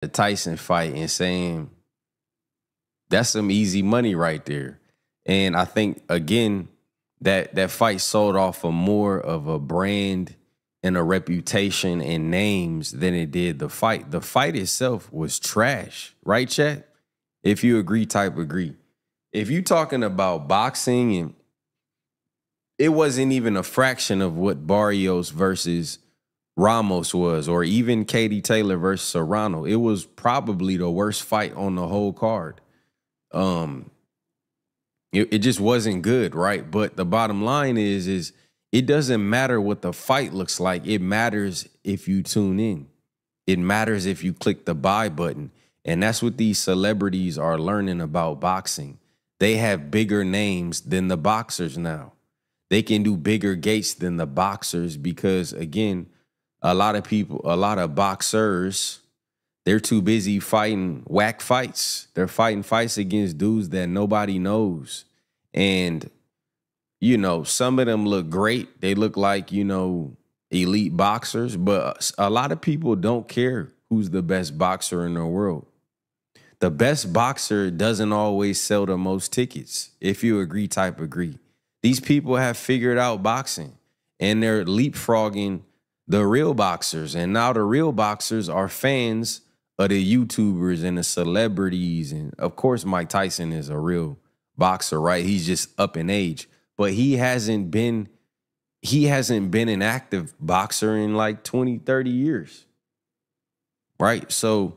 the Tyson fight and saying that's some easy money right there. And I think again that fight sold off of more of a brand and a reputation and names than it did the fight. The fight itself was trash, right, Chat? If you agree, type agree. If you talking about boxing and it wasn't even a fraction of what Barrios versus Ramos was, or even Katie Taylor versus Serrano. It was probably the worst fight on the whole card. Um, it just wasn't good, right? But the bottom line is it doesn't matter what the fight looks like. It matters if you tune in. It matters if you click the buy button. And that's what these celebrities are learning about boxing. They have bigger names than the boxers now. They can do bigger gates than the boxers because, again, a lot of people, a lot of boxers, they're too busy fighting whack fights. They're fighting fights against dudes that nobody knows. And, you know, some of them look great. They look like, you know, elite boxers, but a lot of people don't care who's the best boxer in the world. The best boxer doesn't always sell the most tickets. If you agree, type agree. These people have figured out boxing and they're leapfrogging the real boxers. And now the real boxers are fans of the YouTubers and the celebrities. And of course, Mike Tyson is a real boxer, right? He's just up in age, but he hasn't been an active boxer in like 20, 30 years. Right? So,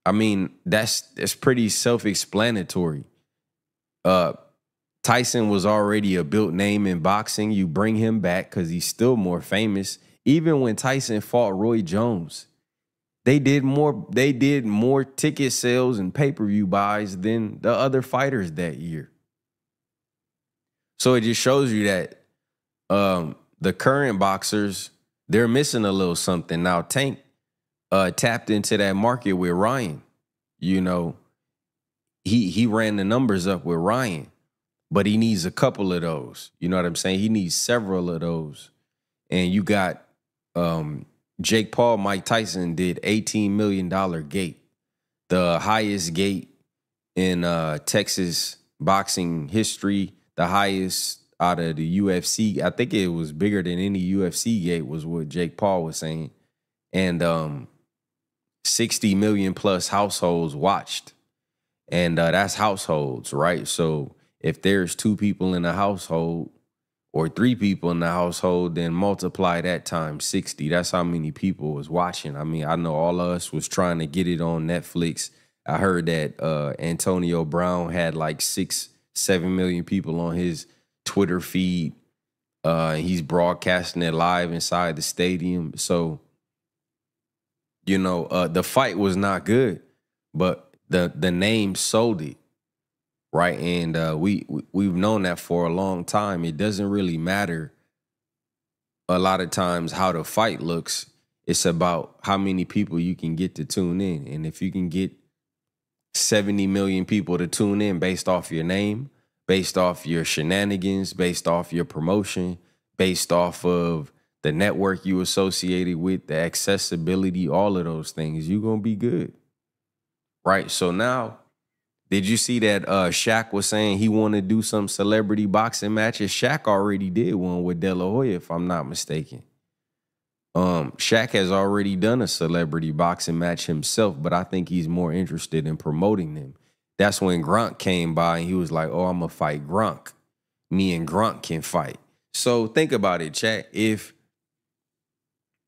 I mean, that's pretty self-explanatory. Tyson was already a built name in boxing. You bring him back because he's still more famous. Even when Tyson fought Roy Jones, they did more ticket sales and pay-per-view buys than the other fighters that year. So it just shows you that the current boxers, they're missing a little something. Now, Tank tapped into that market with Ryan. You know, he ran the numbers up with Ryan, but he needs a couple of those. You know what I'm saying? He needs several of those. And you got Jake Paul, Mike Tyson did $18 million gate, the highest gate in Texas boxing history, the highest out of the UFC. I think it was bigger than any UFC gate was what Jake Paul was saying. And 60 million plus households watched. And that's households, right? So if there's 2 people in a household or 3 people in the household, then multiply that times 60. That's how many people was watching. I mean, I know all of us was trying to get it on Netflix. I heard that Antonio Brown had like 6, 7 million people on his Twitter feed. He's broadcasting it live inside the stadium. So, you know, the fight was not good, but the name sold it. Right. And we've known that for a long time. It doesn't really matter a lot of times how the fight looks. It's about how many people you can get to tune in. And if you can get 70 million people to tune in based off your name, based off your shenanigans, based off your promotion, based off of the network you associated with, the accessibility, all of those things, you're going to be good. Right. So now, did you see that Shaq was saying he wanted to do some celebrity boxing matches? Shaq already did one with De La Hoya, if I'm not mistaken. Shaq has already done a celebrity boxing match himself, but I think he's more interested in promoting them. That's when Gronk came by and he was like, oh, I'm going to fight Gronk. Me and Gronk can fight. So think about it, chat. If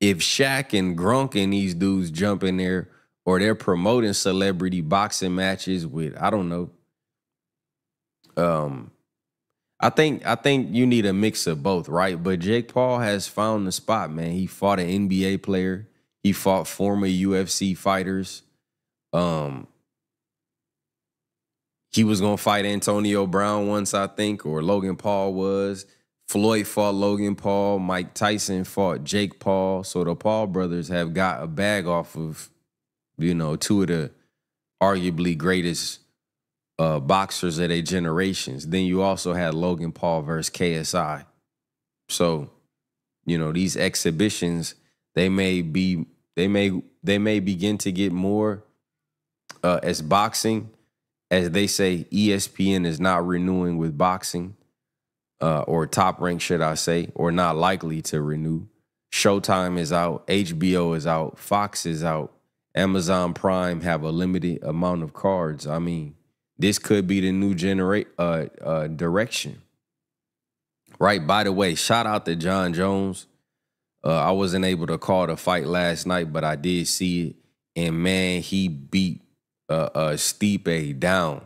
Shaq and Gronk and these dudes jump in there, or they're promoting celebrity boxing matches with, I don't know. I think you need a mix of both, right? But Jake Paul has found the spot, man. He fought an NBA player. He fought former UFC fighters. He was gonna fight Antonio Brown once, I think, or Logan Paul was. Floyd fought Logan Paul. Mike Tyson fought Jake Paul. So the Paul brothers have got a bag off of, you know, 2 of the arguably greatest boxers of their generations. Then you also had Logan Paul versus KSI. So, you know, these exhibitions, they may may begin to get more as boxing, as they say, ESPN is not renewing with boxing, or Top Rank, should I say, or not likely to renew. Showtime is out, HBO is out, Fox is out, Amazon Prime have a limited amount of cards. I mean, this could be the new direction. Right. By the way, shout out to John Jones. I wasn't able to call the fight last night, but I did see it. And man, he beat Stipe down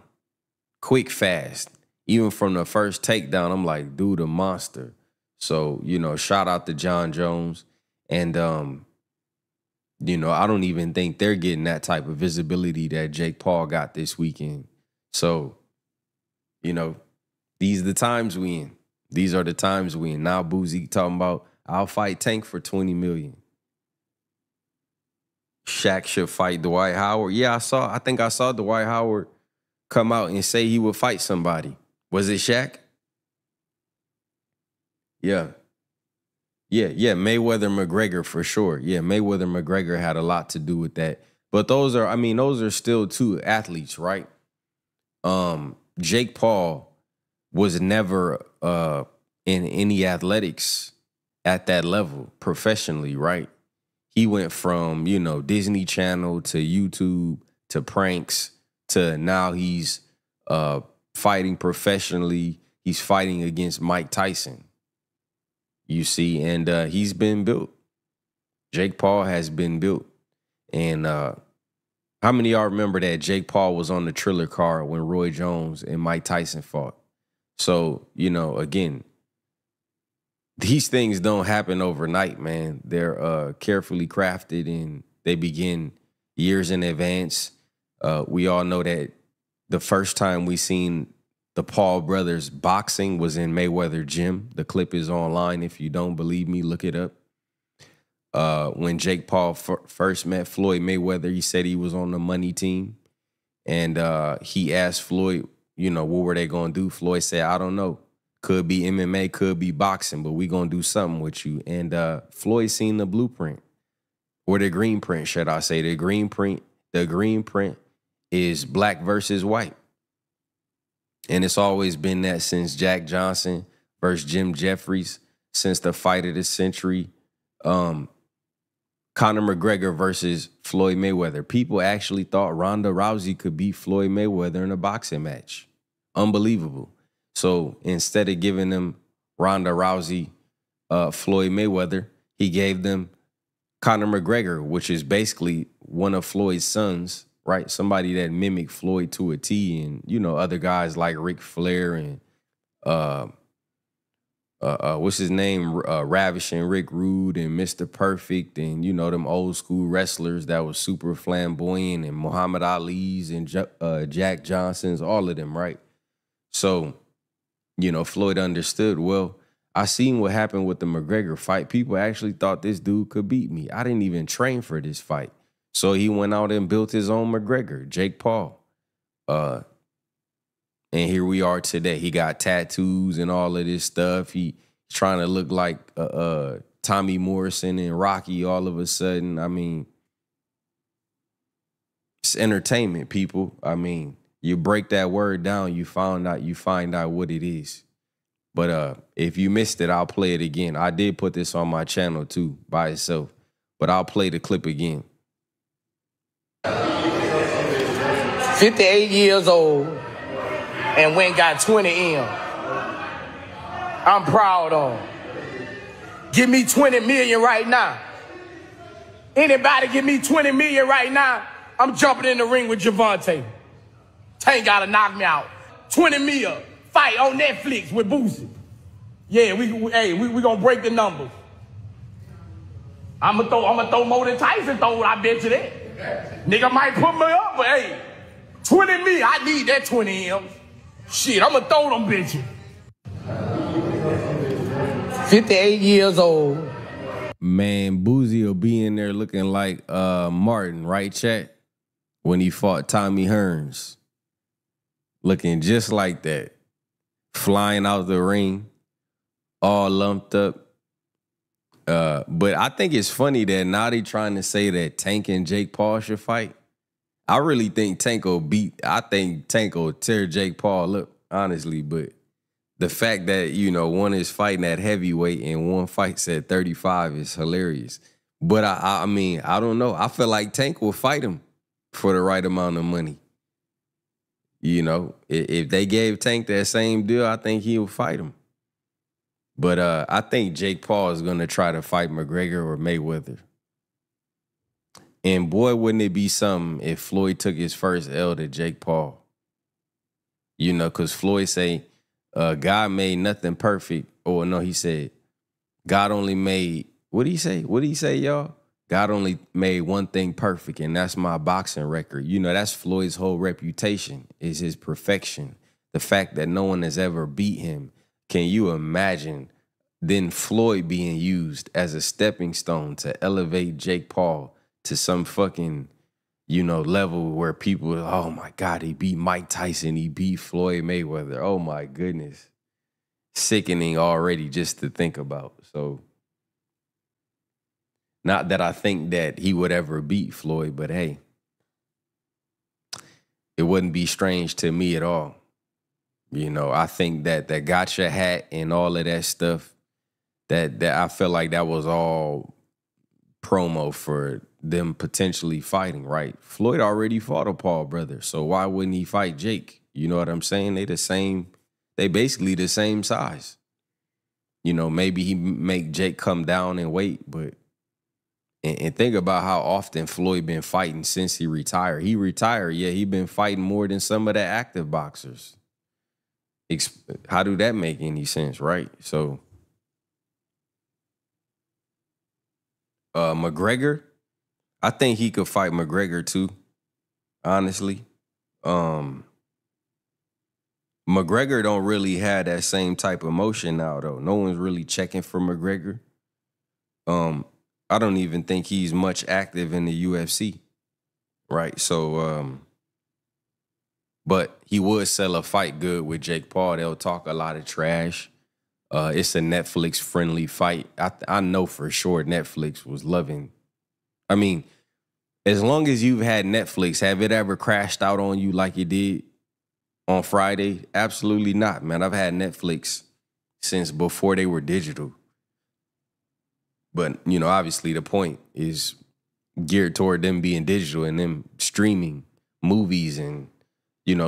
quick, fast. Even from the first takedown, I'm like, dude, a monster. So, shout out to John Jones. And, I don't even think they're getting that type of visibility that Jake Paul got this weekend. So, these are the times we in. These are the times we in. Now Boozy talking about, I'll fight Tank for $20 million. Shaq should fight Dwight Howard. Yeah, I think I saw Dwight Howard come out and say he would fight somebody. Was it Shaq? Yeah. Yeah, Mayweather McGregor for sure. Yeah, Mayweather McGregor had a lot to do with that. But those are still two athletes, right? Jake Paul was never in any athletics at that level professionally, right? He went from, Disney Channel to YouTube to pranks to now he's fighting professionally. He's fighting against Mike Tyson. You see, and he's been built. Jake Paul has been built. And how many of y'all remember that Jake Paul was on the Triller card when Roy Jones and Mike Tyson fought? So, again, these things don't happen overnight, man. They're carefully crafted and they begin years in advance. We all know that the first time we seen the Paul brothers boxing was in Mayweather Gym. The clip is online. If you don't believe me, look it up. When Jake Paul first met Floyd Mayweather, he said he was on the money team. And he asked Floyd, what were they going to do? Floyd said, I don't know. Could be MMA, could be boxing, but we going to do something with you. And Floyd seen the blueprint, or the green print, should I say. The green print is black versus white. And it's always been that since Jack Johnson versus Jim Jeffries, since the fight of the century. Conor McGregor versus Floyd Mayweather. People actually thought Ronda Rousey could beat Floyd Mayweather in a boxing match. Unbelievable. So instead of giving them Ronda Rousey, Floyd Mayweather, he gave them Conor McGregor, which is basically one of Floyd's sons, right? Somebody that mimicked Floyd to a T, and other guys like Ric Flair and what's his name, Ravishing Rick Rude and Mr. Perfect, and them old school wrestlers that was super flamboyant, and Muhammad Ali's and Jack Johnson's, all of them, right? So, Floyd understood, well, I seen what happened with the McGregor fight. People actually thought this dude could beat me. I didn't even train for this fight. So he went out and built his own McGregor, Jake Paul. And here we are today. He got tattoos and all of this stuff. He's trying to look like Tommy Morrison and Rocky all of a sudden. I mean, it's entertainment, people. I mean, you break that word down, you find out what it is. But if you missed it, I'll play it again. I did put this on my channel too by itself, but I'll play the clip again. 58 years old and went and got 20 M. I'm proud of him. Give me 20 million right now. Anybody give me 20 million right now, I'm jumping in the ring with Javante. Tank gotta knock me out. 20 mil, fight on Netflix with Boosie. Yeah, we gonna break the numbers. I'm gonna throw more than Tyson throw, I bet you that. Nigga might put me up, but hey, 20 mil, I need that 20 M's. Shit, I'm gonna throw them bitches. 58 years old. Man, Boosie will be in there looking like Martin, right, chat? When he fought Tommy Hearns. Looking just like that. Flying out the ring, all lumped up. But I think it's funny that now they trying to say that Tank and Jake Paul should fight. I really think Tank will tear Jake Paul up, honestly. But the fact that, one is fighting at heavyweight and one fights at 35 is hilarious. But I mean, I don't know. I feel like Tank will fight him for the right amount of money. If they gave Tank that same deal, I think he'll fight him. But I think Jake Paul is going to try to fight McGregor or Mayweather. And boy, wouldn't it be something if Floyd took his first L to Jake Paul. Because Floyd say, God made nothing perfect. Or no, he said, God only made, what did he say? What did he say, y'all? God only made one thing perfect, and that's my boxing record. That's Floyd's whole reputation, is his perfection. The fact that no one has ever beat him. Can you imagine then Floyd being used as a stepping stone to elevate Jake Paul to some fucking, level where people, oh my God, he beat Mike Tyson, he beat Floyd Mayweather. Oh my goodness. Sickening already just to think about. So, not that I think that he would ever beat Floyd, but hey, it wouldn't be strange to me at all. I think that gotcha hat and all of that stuff, that I feel like that was all promo for them potentially fighting, right? Floyd already fought a Paul brother, so why wouldn't he fight Jake? You know what I'm saying? They basically the same size. Maybe he make Jake come down and weight, but and think about how often Floyd been fighting since he retired. He retired, yeah, he been fighting more than some of the active boxers. How do that make any sense, right? So, McGregor, I think he could fight McGregor too, honestly. McGregor don't really have that same type of motion now, though. No one's really checking for McGregor. I don't even think he's much active in the UFC, right? So, but he would sell a fight good with Jake Paul. They'll talk a lot of trash. It's a Netflix-friendly fight. I know for sure Netflix was loving. I mean, as long as you've had Netflix, have it ever crashed out on you like it did on Friday? Absolutely not, man. I've had Netflix since before they were digital. But, obviously the point is geared toward them being digital and them streaming movies and,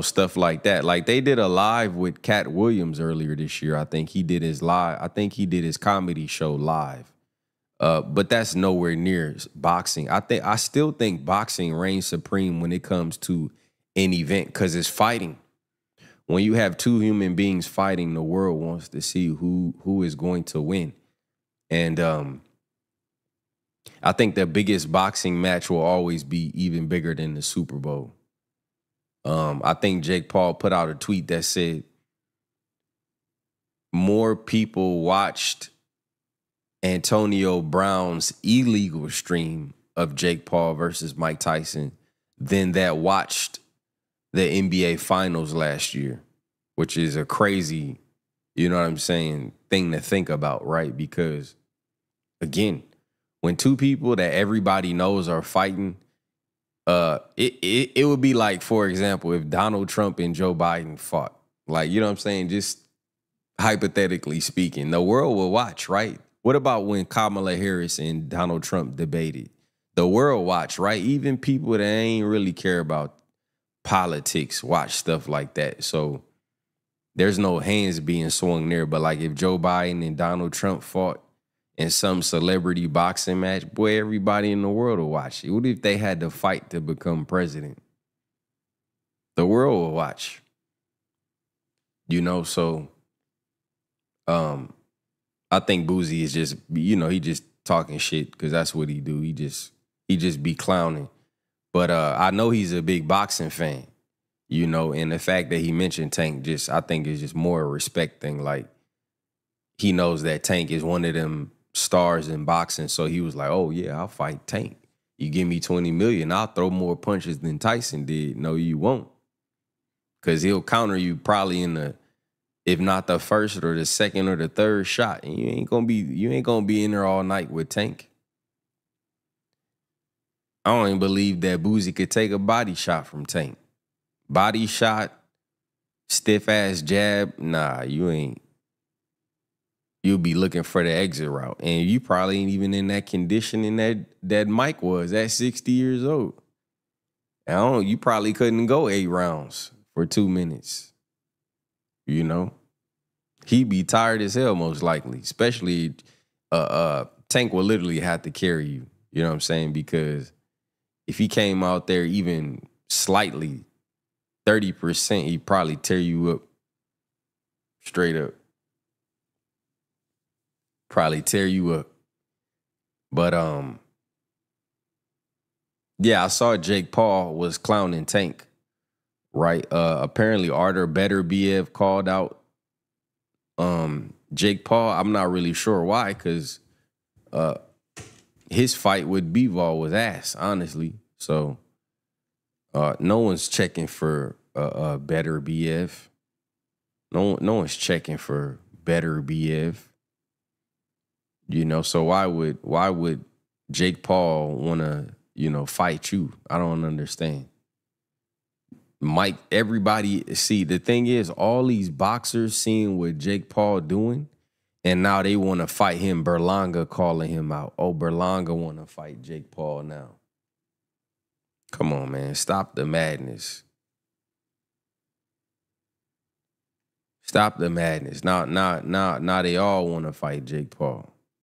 stuff like that. Like they did a live with Cat Williams earlier this year. I think he did his comedy show live. But that's nowhere near boxing. I still think boxing reigns supreme when it comes to an event because it's fighting. When you have two human beings fighting, the world wants to see who is going to win. And I think the biggest boxing match will always be even bigger than the Super Bowl. I think Jake Paul put out a tweet that said more people watched Antonio Brown's illegal stream of Jake Paul versus Mike Tyson than that watched the NBA Finals last year, which is a crazy, thing to think about, right? Because, again, when two people that everybody knows are fighting, it would be like, for example, if Donald Trump and Joe Biden fought. Like, just hypothetically speaking, the world will watch, right? What about when Kamala Harris and Donald Trump debated? The world watch, right? Even people that ain't really care about politics watch stuff like that. So there's no hands being swung there. But like if Joe Biden and Donald Trump fought in some celebrity boxing match, boy, everybody in the world will watch it. What if they had to fight to become president? The world will watch. So I think Boozy is just, he just talking shit because that's what he do. He just be clowning. But I know he's a big boxing fan, and the fact that he mentioned Tank I think is just more a respect thing. Like he knows that Tank is one of them stars in boxing. So he was like, oh yeah, I'll fight Tank. You give me $20 million, I'll throw more punches than Tyson did. No, you won't. Because he'll counter you probably if not the first or the second or the third shot. And you ain't gonna be in there all night with Tank. I don't even believe that Boosie could take a body shot from Tank. Body shot, stiff ass jab, nah, you ain't. You'll be looking for the exit route. And you probably ain't even in that conditioning that Mike was at 60 years old. You probably couldn't go 8 rounds for 2 minutes. You know? He'd be tired as hell, most likely. Especially Tank will literally have to carry you. You know what I'm saying? Because if he came out there even slightly, 30%, he'd probably tear you up straight up. Probably tear you up. But yeah, I saw Jake Paul was clowning Tank, right? Apparently Artur Beterbiev called out Jake Paul. I'm not really sure why, because his fight with Bivol was ass, honestly. So no one's checking for Beterbiev. No one's checking for Beterbiev. You know, so why would Jake Paul want to, fight you? I don't understand. Mike, everybody, see, the thing is, all these boxers seeing what Jake Paul doing, and now they want to fight him. Berlanga calling him out. Oh, Berlanga want to fight Jake Paul now. Come on, man. Stop the madness. Stop the madness. Now they all want to fight Jake Paul.